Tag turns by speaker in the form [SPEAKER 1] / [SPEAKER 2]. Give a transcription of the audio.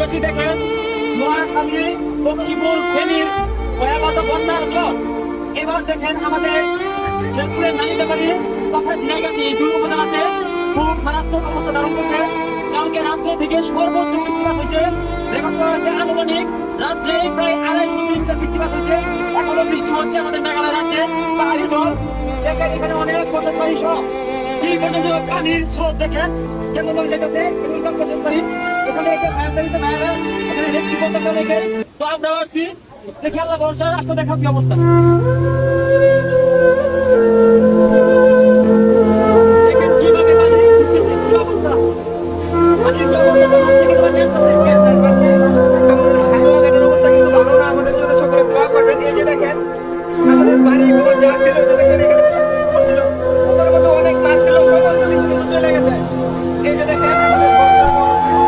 [SPEAKER 1] পাশাপাশি দেখেন নোয়াখালী লক্ষ্মীপুর ফেনীর ভয়াবহ বন্যার জল। এবার দেখেন আমাদের শেরপুরের নালিতাবাড়ি তথা ঝিনাইগাতি এই দুই উপজেলাতে খুব মারাত্মক অবস্থা ধারণ করছে। কালকে রাত্রে থেকে সর্বোচ্চ বৃষ্টিপাত হয়েছে, রেকর্ড করা হয়েছে আনুমানিক রাত্রে প্রায় 2.5 মিলিমিটার বৃষ্টিপাত হয়েছে। এখনো বৃষ্টি হচ্ছে আমাদের মেঘালয় রাজ্যে। পাহাড়ি ঢল দেখেন, এখানে অনেক পর্যটন সব এই পর্যন্ত পানির স্রোত দেখেন কেমন ভাবে যেতেছে। এখানে রেস্কিউ করতেছে অনেকে। তো আমরা আসছি দেখি আল্লাহ ভরসা, রাষ্ট্র দেখা কি অবস্থা। দেখেন কিভাবে পানি কি অবস্থা, পানির কি অবস্থা।